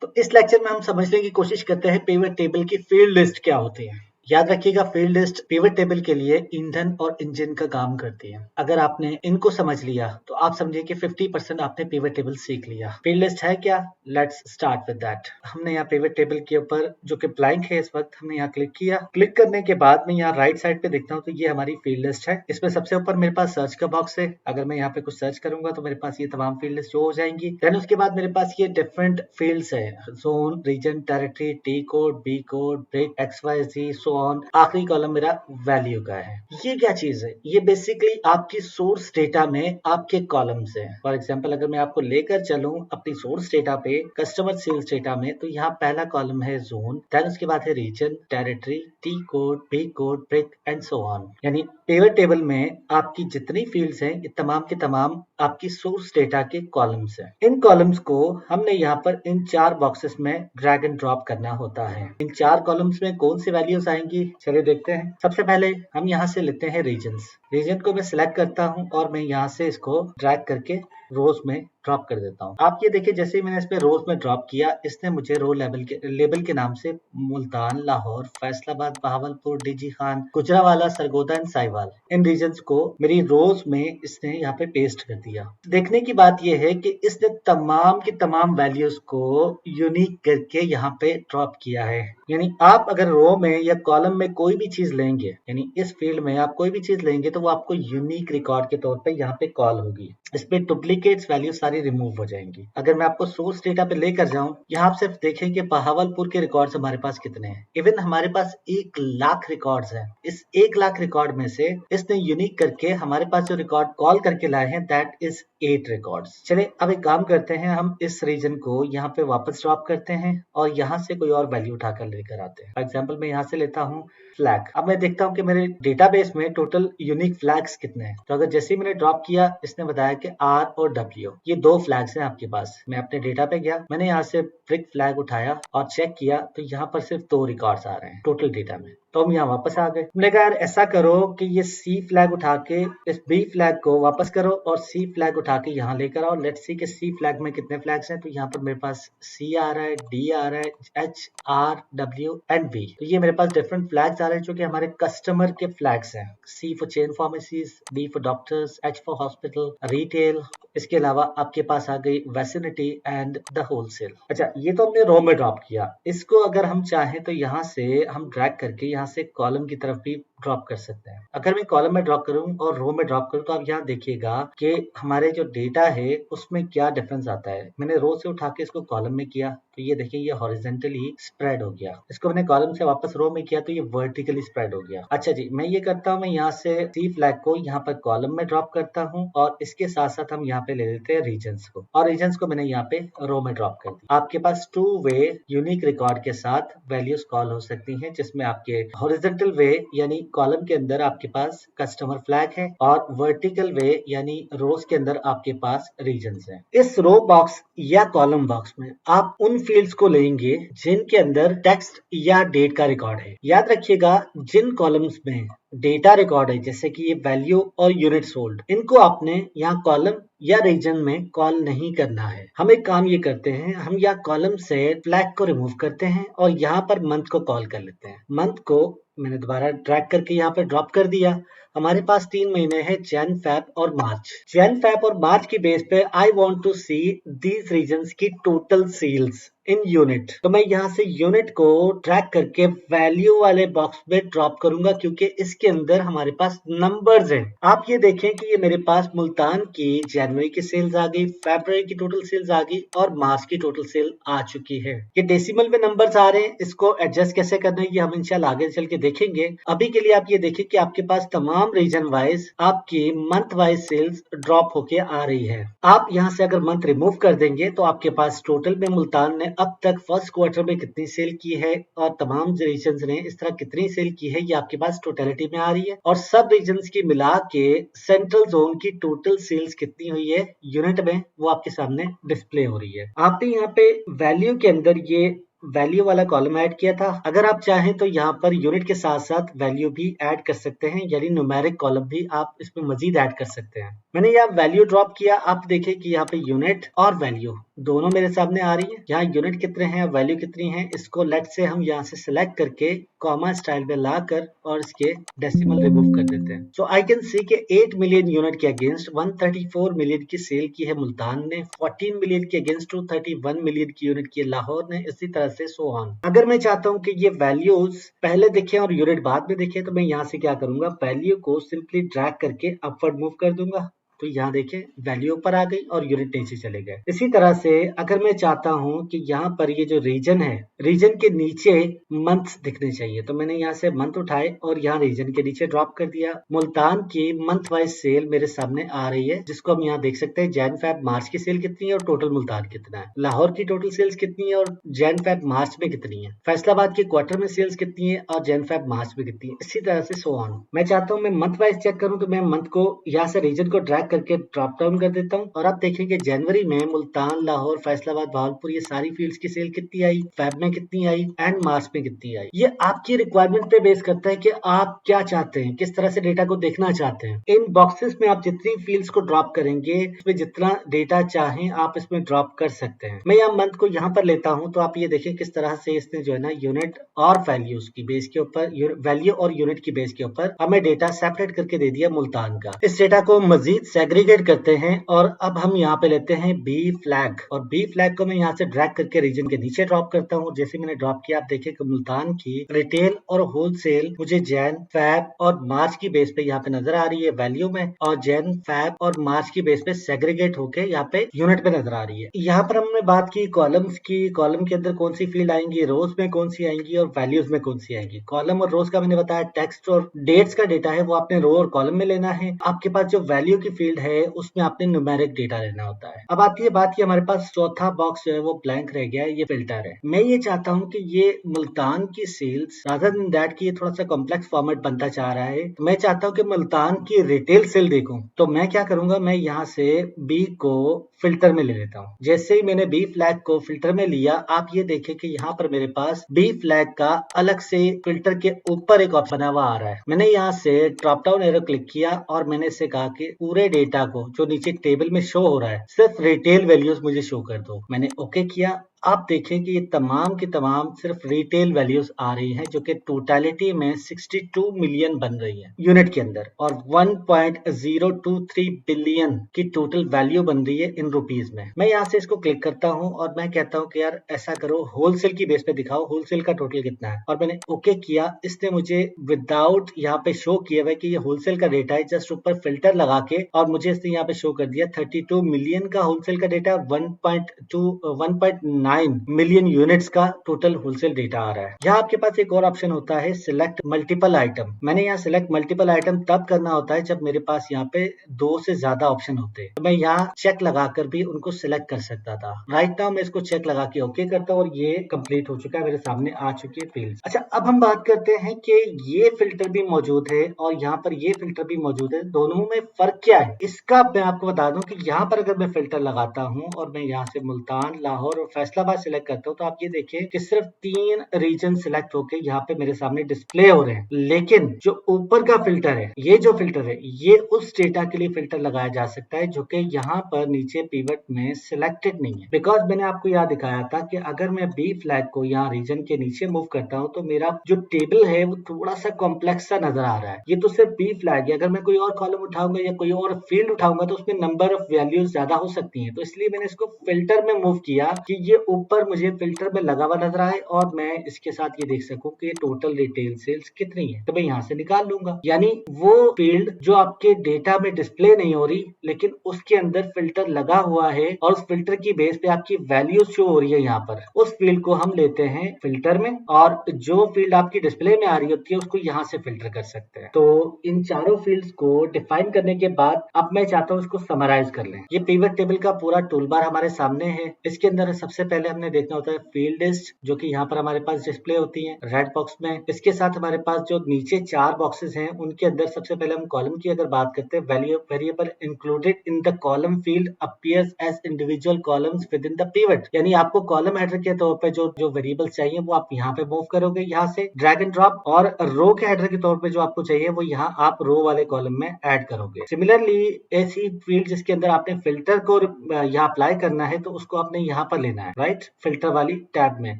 तो इस लेक्चर में हम समझने की कोशिश करते हैं पिवट टेबल की फील्ड लिस्ट क्या होती है। याद रखिएगा, फील्ड लिस्ट पिवट टेबल के लिए ईंधन और इंजन का काम करती है। अगर आपने इनको समझ लिया तो आप समझिए कि 50% आपने पिवट टेबल सीख लिया। फील्ड लिस्ट है क्या? Let's start with that. हमने यहाँ पिवट टेबल के ऊपर जो कि ब्लैंक है इस वक्त, हमने यहाँ क्लिक किया। क्लिक करने के बाद मैं यहाँ राइट साइड पे देखता हूँ तो ये हमारी फील्ड लिस्ट है। इसमें सबसे ऊपर मेरे पास सर्च का बॉक्स है। अगर मैं यहाँ पे कुछ सर्च करूंगा तो मेरे पास ये तमाम फील्ड लिस्ट हो जाएंगी। देन उसके बाद मेरे पास ये डिफरेंट फील्ड्स है, zone, region, territory, T code, B code, break, XYZ, so on. आखिरी कॉलम मेरा वैल्यू का है। ये क्या चीज है? ये बेसिकली आपकी सोर्स डेटा में आपके कॉलम्स है। फॉर एग्जांपल अगर मैं आपको लेकर चलूं अपनी सोर्स डेटा पे, कस्टमर सेल्स डेटा में, तो यहाँ पहला कॉलम है जोन, देन उसके बाद है region, territory, T code, B code, break and so on. यानी पिवट टेबल में आपकी जितनी फील्ड्स हैं ये तमाम के तमाम आपकी सोर्स डेटा के कॉलम्स हैं। इन कॉलम्स को हमने यहाँ पर इन 4 बॉक्सेस में ड्रैग एंड ड्रॉप करना होता है। इन 4 कॉलम्स में कौन सी वैल्यूज आएंगी, चलिए देखते हैं। सबसे पहले हम यहाँ से लेते हैं रीजन्स। रीजन को मैं सिलेक्ट करता हूँ और मैं यहाँ से इसको ड्रैग करके रोज में ड्रॉप कर देता हूँ। आप ये देखिए, जैसे ही मैंने इस पे रोज में ड्रॉप किया, इसने मुझे रो लेबल के नाम से मुल्तान, लाहौर, फैसलाबाद, बहावलपुर, डीजी खान, गुजरावाला, सरगोदा एंड साहिवाल, इन रीजन्स को मेरी रोज में इसने यहाँ पे पेस्ट कर दिया। देखने की बात यह है कि इसने तमाम की तमाम वैल्यूज को यूनिक करके यहाँ पे ड्रॉप किया है। यानी आप अगर रो में या कॉलम में कोई भी चीज लेंगे, यानी इस फील्ड में आप कोई भी चीज लेंगे तो वो आपको यूनिक रिकॉर्ड के तौर पे यहाँ पे कॉल होगी। इसमें डुप्लीकेट्स वैल्यू सारी रिमूव हो जाएंगी। अगर मैं आपको सोर्स डेटा पे लेकर जाऊं, यहाँ आप सिर्फ देखें कि बहावलपुर के रिकॉर्ड्स हमारे पास कितने हैं। इवन हमारे पास 1 लाख रिकॉर्ड्स हैं। इस 1 लाख रिकॉर्ड में से इसने यूनिक करके हमारे पास जो रिकॉर्ड कॉल करके लाए हैं, दैट इज 8 रिकॉर्ड्स। चलिए अब एक काम करते हैं, हम इस रीजन को यहाँ पे वापस ड्रॉप करते हैं और यहाँ से कोई और वैल्यू उठाकर लेकर आते हैं। फॉर एग्जाम्पल मैं यहाँ से लेता हूँ फ्लैग। अब मैं देखता हूँ कि मेरे डेटाबेस में टोटल यूनिक फ्लैग्स कितने हैं। तो अगर जैसे ही मैंने ड्रॉप किया, इसने बताया कि R और W, ये 2 फ्लैग्स हैं आपके पास। मैं अपने डेटा पे गया, मैंने यहाँ से ब्रिक फ्लैग उठाया और चेक किया तो यहाँ पर सिर्फ 2 रिकॉर्ड्स आ रहे हैं टोटल डेटा में। तो हम यहाँ वापस आ गए। हमने कहा यार ऐसा करो कि ये C फ्लैग उठा के इस B फ्लैग को वापस करो और C फ्लैग उठा के यहाँ लेकर आओ। लेट्स सी कि C फ्लैग में कितने फ्लैग्स हैं। तो यहाँ पर मेरे पास C आ रहा है, D आ रहा है, H, R, W and B। तो ये मेरे पास डिफरेंट फ्लैग्स आ रहे हैं जो कि हमारे कस्टमर के फ्लैग्स हैं। C for chain pharmacies, D for doctors, H for hospital, retail. इसके अलावा आपके पास आ गई वेसिनिटी एंड द होलसेल। अच्छा, ये तो हमने रो में ड्रॉप किया। इसको अगर हम चाहें तो यहाँ से हम ड्रैग करके यहाँ से कॉलम की तरफ भी ड्रॉप कर सकते हैं। अगर मैं कॉलम में ड्रॉप करूं और रो में ड्रॉप करूं तो आप यहाँ देखिएगा कि हमारे जो डेटा है उसमें क्या डिफरेंस आता है। मैंने रो से उठा के इसको कॉलम में किया तो ये देखिए ये हॉरिजॉन्टली स्प्रेड हो गया। इसको मैंने कॉलम से वापस रो में किया तो ये वर्टिकली स्प्रेड हो गया। अच्छा जी, मैं ये करता हूँ, मैं यहाँ से C फ्लैग को यहाँ पर कॉलम में ड्रॉप करता हूँ और इसके साथ साथ हम यहाँ पे ले लेते हैं रीजन्स को, और रीजन्स को मैंने यहाँ पे रो में ड्रॉप कर दिया। आपके पास 2 वे यूनिक रिकॉर्ड के साथ वैल्यूज कॉल हो सकती हैं, जिसमें आपके हॉरिजॉन्टल वे यानी कॉलम के अंदर आपके पास कस्टमर फ्लैग है और वर्टिकल वे यानी रोज के अंदर आपके पास रीजन्स हैं। इस रो बॉक्स या कॉलम बॉक्स में आप उन फील्ड्स को लेंगे जिनके अंदर टेक्स्ट या डेट का रिकॉर्ड है। याद रखिएगा, जिन कॉलम्स में डेटा रिकॉर्ड है जैसे कि ये वैल्यू और यूनिट सोल्ड, इनको आपने यहाँ कॉलम या रीजन में कॉल नहीं करना है। हम एक काम ये करते हैं, हम यहाँ कॉलम से फ्लैग को रिमूव करते हैं और यहाँ पर मंथ को कॉल कर लेते हैं। मंथ को मैंने दोबारा ड्रैग करके यहाँ पर ड्रॉप कर दिया। हमारे पास 3 महीने हैं, जैन, फेब और मार्च। जैन, फेब और मार्च की बेस पे I want to see these regions की टोटल सेल्स इन यूनिट। तो मैं यहाँ से यूनिट को ट्रैक करके वैल्यू वाले बॉक्स में ड्रॉप करूंगा क्योंकि इसके अंदर हमारे पास नंबर्स हैं। आप ये देखें कि ये मेरे पास मुल्तान की जनवरी की सेल्स आ गई, फरवरी की टोटल सेल्स आ गई और मार्च की टोटल सेल आ चुकी है। ये डेसिमल में नंबर्स आ रहे हैं, इसको एडजस्ट कैसे करना है ये हम इंशाल्लाह आगे चल के देखेंगे। अभी के लिए आप ये देखें कि आपके पास तमाम रीजन वाइज आपकी मंथ वाइज सेल्स ड्रॉप होके आ रही है। आप यहाँ से अगर मंथ रिमूव कर देंगे तो आपके पास टोटल में मुल्तान ने अब तक फर्स्ट क्वार्टर में कितनी सेल की है और तमाम रीजन्स ने इस तरह कितनी सेल की है, ये आपके पास टोटलिटी में आ रही है। और सब रीजन्स की मिला के सेंट्रल जोन की टोटल सेल्स कितनी हुई है यूनिट में, वो आपके सामने डिस्प्ले हो रही है। आपने यहाँ पे वैल्यू के अंदर ये वैल्यू वाला कॉलम ऐड किया था। अगर आप चाहें तो यहाँ पर यूनिट के साथ साथ वैल्यू भी ऐड कर सकते हैं, यानी न्यूमेरिक कॉलम भी आप इसमें मजीद ऐड कर सकते हैं। मैंने यहाँ वैल्यू ड्रॉप किया, आप देखें कि यहाँ पे यूनिट और वैल्यू दोनों मेरे सामने आ रही है। यहाँ यूनिट कितने हैं, वैल्यू कितनी है, इसको लेट से हम यहाँ से सिलेक्ट करके कॉमा स्टाइल में लाकर और इसके डेसिमल रिमूव कर देते हैं। सो आई कैन सी कि 8 मिलियन यूनिट के अगेंस्ट 134 मिलियन की सेल की है मुल्तान ने, 14 मिलियन के अगेंस्ट 231 मिलियन की यूनिट की लाहौर ने, इसी तरह से सो ऑन। अगर मैं चाहता हूँ कि ये वैल्यूज पहले देखें और यूनिट बाद में देखें, तो मैं यहाँ से क्या करूंगा, वैल्यू को सिंपली ड्रैग करके अपवर्ड मूव कर दूंगा। तो यहाँ देखें वैल्यू ऊपर आ गई और यूनिट नीचे चले गए। इसी तरह से अगर मैं चाहता हूँ कि यहाँ पर ये जो रीजन है, रीजन के नीचे मंथ्स दिखने चाहिए, तो मैंने यहाँ से मंथ उठाए और यहाँ रीजन के नीचे ड्रॉप कर दिया। मुल्तान की मंथ वाइज सेल मेरे सामने आ रही है, जिसको हम यहाँ देख सकते हैं जैन फेब मार्च की सेल कितनी है और टोटल मुल्तान कितना है, लाहौर की टोटल सेल्स कितनी है और जैन फेब मार्च में कितनी है, फैसलाबाद के क्वार्टर में सेल्स कितनी है और जैन फेब मार्च में कितनी है, इसी तरह से सो ऑन। मैं चाहता हूँ मैं मंथ वाइज चेक करूँ, तो मैं मंथ को यहाँ से रीजन को ड्रैग करके ड्रॉप डाउन कर देता हूँ और आप देखेंगे जनवरी में मुल्तान, लाहौर, फैसलाबाद, भावलपुर, ये सारी फील्ड्स की सेल कितनी आई, फेब में कितनी आई एंड मार्च में कितनी आई। ये आपकी रिक्वायरमेंट पे बेस करता है कि आप क्या चाहते हैं, किस तरह से डेटा को देखना चाहते हैं। इन बॉक्सेस में आप जितनी फील्ड्स को ड्रॉप करेंगे, इसमें जितना डेटा चाहें आप इसमें ड्रॉप कर सकते हैं। मैं यहाँ मंथ को यहाँ पर लेता हूँ, तो आप ये देखें किस तरह से इसने जो है ना यूनिट और वैल्यूज की बेस के ऊपर, वैल्यू और यूनिट की बेस के ऊपर हमें डेटा सेपरेट करके दे दिया मुल्तान का। इस डेटा को मजीद सेग्रीगेट करते हैं और अब हम यहाँ पे लेते हैं बी फ्लैग, और बी फ्लैग को मैं यहाँ से ड्रैग करके रीजन के नीचे ड्रॉप करता हूँ। जैसे मैंने ड्रॉप किया, आप देखें कि मुल्तान की रिटेल और होलसेल मुझे जैन, फैब और मार्च की बेस पे यहाँ पे नजर आ रही है वैल्यू में, और जैन, फैब और मार्च की बेस पे सेग्रीगेट होके यहाँ पे यूनिट पे नजर आ रही है। यहाँ पर हमने बात की कॉलम्स की, कॉलम के अंदर कौन सी फील्ड आएंगी, रोज में कौन सी आएंगी और वैल्यूज में कौन सी आएंगी। कॉलम और रोज का मैंने बताया, टेक्स्ट और डेट्स का डेटा है वो आपने रो और कॉलम में लेना है। आपके पास जो वैल्यू की फील्ड है उसमें आपने न्यूमेरिक डेटा लेना होता है। अब आती है बात कि हमारे पास चौथा बॉक्स जो है वो ब्लैंक रह गया है, ये फिल्टर है। मैं ये चाहता हूँ कि ये मुल्तान की सेल्स रादर देन दैट कि ये थोड़ा सा कॉम्प्लेक्स फॉर्मेट बनता चाह रहा है, मैं चाहता हूँ कि मुल्तान की रिटेल सेल देखूं। तो मैं क्या करूंगा, मैं यहाँ से बी को फिल्टर में ले लेता हूँ। जैसे ही मैंने बी फ्लैग को फिल्टर में लिया, आप ये देखें कि यहाँ पर मेरे पास बी फ्लैग का अलग से फिल्टर के ऊपर एक ऑप्शन बना हुआ आ रहा है। मैंने यहाँ से ड्रॉप डाउन एरो क्लिक किया और मैंने इसे कहा कि पूरे डेटा को जो नीचे टेबल में शो हो रहा है सिर्फ रिटेल वैल्यूज मुझे शो कर दो। मैंने ओके किया। आप देखें कि ये तमाम की तमाम सिर्फ रिटेल वैल्यूज आ रही हैं, जो कि टोटलिटी में 62 मिलियन बन रही है यूनिट के अंदर, और 1.023 बिलियन की टोटल वैल्यू बन रही है इन रुपीज में। मैं यहाँ से इसको क्लिक करता हूँ और मैं कहता हूँ कि यार ऐसा करो, होलसेल की बेस पे दिखाओ होलसेल का टोटल कितना है, और मैंने ओके किया। इसने मुझे विदाउट यहाँ पे शो किया हुआ कि ये होलसेल का डेटा है, जस्ट ऊपर फिल्टर लगा के, और मुझे इसने यहाँ पे शो कर दिया 32 मिलियन का होलसेल का डेटा, 1.9 मिलियन यूनिट्स का टोटल होलसेल डेटा आ रहा है। यहाँ आपके पास एक और ऑप्शन होता है सिलेक्ट मल्टीपल आइटम। मैंने यहाँ सिलेक्ट मल्टीपल आइटम तब करना होता है जब मेरे पास यहाँ पे 2 से ज्यादा ऑप्शन होते हैं, तो मैं यहाँ चेक लगाकर भी उनको सिलेक्ट कर सकता था। राइट नाउ मैं इसको चेक लगा के ओके करता हूँ और ये कंप्लीट हो चुका है, मेरे सामने आ चुकी है फील्ड। अच्छा, अब हम बात करते हैं कि ये फिल्टर भी मौजूद है और यहाँ पर ये फिल्टर भी मौजूद है, दोनों में फर्क क्या है इसका मैं आपको बता दूं कि यहाँ पर अगर मैं फिल्टर लगाता हूँ और मैं यहाँ से मुल्तान, लाहौर और फैसलाबाद सिलेक्ट करता हूँ, तो आप ये देखिए कि सिर्फ 3 रीजन सिलेक्ट होके यहाँ पे मेरे सामने डिस्प्ले हो रहे हैं। लेकिन जो ऊपर का फिल्टर है, ये जो फिल्टर है, ये उस डेटा के लिए फिल्टर लगाया जा सकता है जो कि यहाँ पर नीचे पिवट में सिलेक्टेड नहीं है। बिकॉज मैंने आपको यहाँ दिखाया था कि अगर मैं बी फ्लैग को यहाँ रीजन के नीचे मूव करता हूँ तो मेरा जो टेबल है वो थोड़ा सा कॉम्प्लेक्स सा नजर आ रहा है। ये तो सिर्फ बी फ्लैग है, अगर मैं कोई और कॉलम उठाऊंगा या कोई और फील्ड उठाऊंगा तो उसमें नंबर ऑफ वैल्यूज ज्यादा हो सकती हैं। तो इसलिए मैंने इसको फिल्टर में मूव किया कि ये ऊपर मुझे फिल्टर में लगा हुआ नजर आए और मैं इसके साथ ये देख सकूं कि टोटल रिटेल सेल्स कितनी है, तो मैं यहाँ से निकाल लूंगा। यानी वो फील्ड जो आपके डेटा में डिस्प्ले नहीं हो रही लेकिन उसके अंदर फिल्टर लगा हुआ है और उस फिल्टर की बेस पे आपकी वैल्यू शो हो रही है, यहाँ पर उस फील्ड को हम लेते हैं फिल्टर में, और जो फील्ड आपकी डिस्प्ले में आ रही होती है उसको यहाँ से फिल्टर कर सकते हैं। तो इन चारों फील्ड्स को डिफाइन करने के बाद अब मैं चाहता हूँ इसको समराइज कर लें। ये पिवट टेबल का पूरा टूलबार हमारे सामने है। इसके अंदर सबसे पहले पहले हमने देखना होता है फील्ड लिस्ट, जो कि यहाँ पर हमारे पास डिस्प्ले होती है रेड बॉक्स में। इसके साथ हमारे पास जो नीचे 4 बॉक्सेस हैं उनके अंदर सबसे पहले हम कॉलम की अगर बात करते हैं, variable included in the column field appears as individual columns within the pivot पिवट। यानी आपको कॉलम हेडर के तौर पे जो वेरिएबल चाहिए वो आप यहाँ पे मूव करोगे, यहाँ से ड्रैग एंड ड्रॉप, और रो के हेडर के तौर पे जो आपको चाहिए वो यहाँ आप रो वाले कॉलम में ऐड करोगे। सिमिलरली ऐसी फील्ड जिसके अंदर आपने फिल्टर को यहाँ अप्लाई करना है तो उसको आपने यहाँ पर लेना है, राइट, फिल्टर वाली टैब में।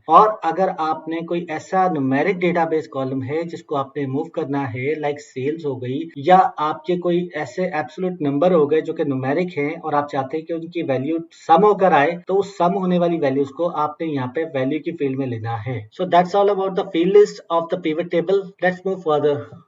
और अगर आपने कोई ऐसा न्यूमेरिक डेटाबेस कॉलम है जिसको आपने मूव करना है, लाइक सेल्स हो गई, या आपके कोई ऐसे एब्सोल्यूट नंबर हो गए जो कि न्यूमेरिक हैं और आप चाहते हैं कि उनकी वैल्यू सम होकर आए, तो उस सम होने वाली वैल्यूज को आपने यहाँ पे वैल्यू की फील्ड में लेना है। So that's all about the field list of the pivot table. Let's move further.